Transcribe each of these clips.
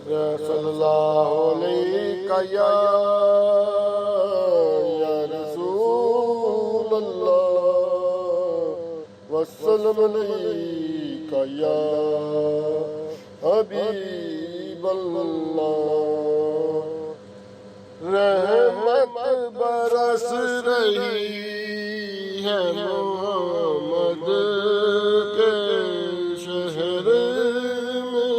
सल्लल्लाहु अलैका या रसूल अल्लाह वस्सलाम अलैका या हबीब अल्लाह। रहमत बरस रही है मोहम्मद के शहर में,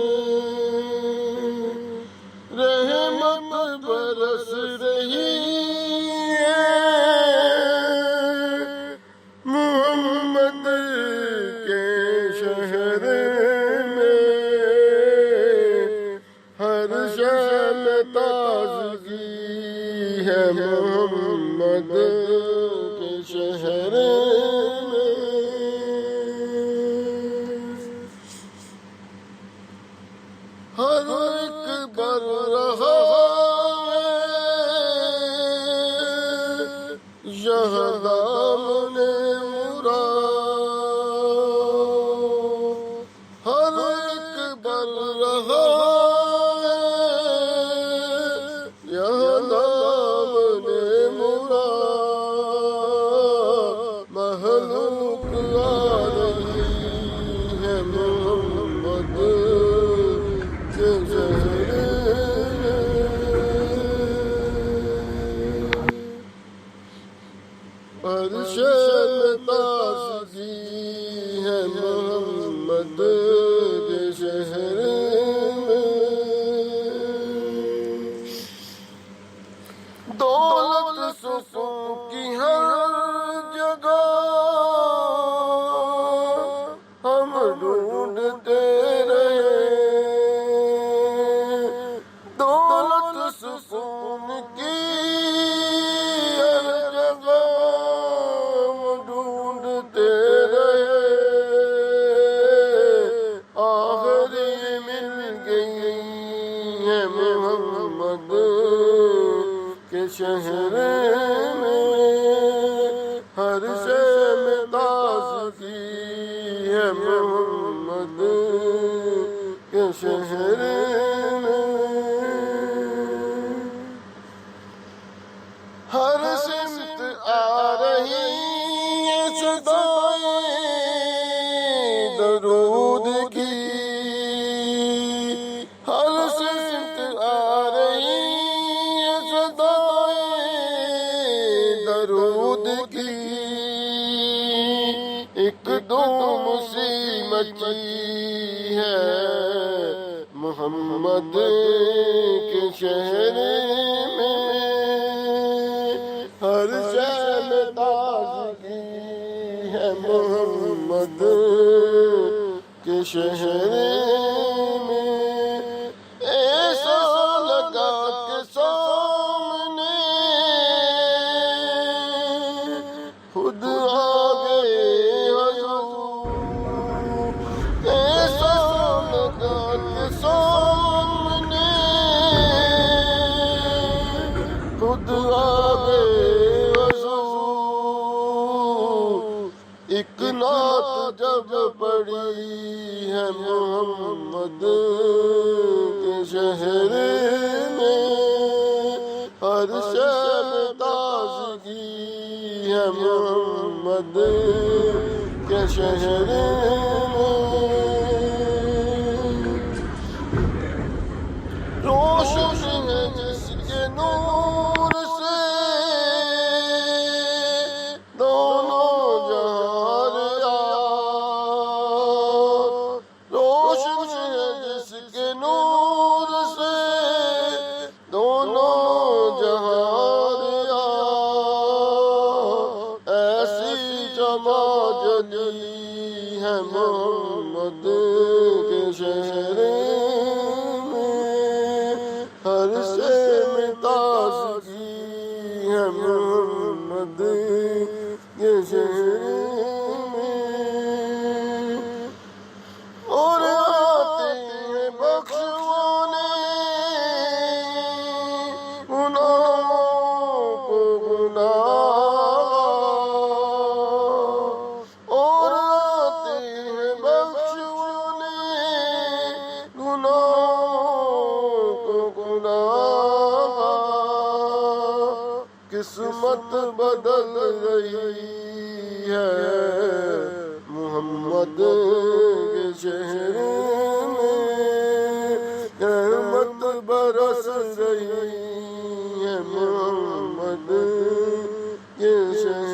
रहमत बरस रही है मोहम्मद के शहर में। हर शय में ताज़गी है मोहम्मद के शहर में। हर एक बर रहा है यह दामने मुराद, हर एक बर रहा है यह दामने मुराद। महलूक आ रही है मोहम्मद के शहर में। हर शय में ताज़गी है मोहम्मद के शहर में। दौलत सुकून की हर जगह हम ढूंढते रहे, दौलत सुकून की हर जगह हम ढूंढते रहे। आखिरी मिल गई है मोहम्मद के शहर में। हर शय में ताज़गी है मोहम्मद के शहर में। हर सिमत आ रही है सदाएं दरूद की, हर सिमत आ रही है सदाएं दरूद की। एक दो मुसीबत है मोहम्मद के शहर में। हर शय में ताज़गी है मोहम्मद के शहर में। ऐसा लगा के सामने खुद आ गए हुजूर। ऐसा लगा के सामने खुद आ गए हुजूर। एक नात जब पड़ी है मोहम्मद के शहर में। हर शय में ताज़गी है मोहम्मद के शहर में। रोशन है जिसके नूर से दोनों जहान यार। रोशन है जिसके नूर से दोनों जहान यार। ऐसी जमा जली है मोहम्मद के शहर में। हर शय में ताज़गी है मोहम्मद के शहर में। और आते हैं बख्शवा किस्मत बदल रही है। मोहम्मद के शहर में रहमत बरस रही है। मोहम्मद के शहर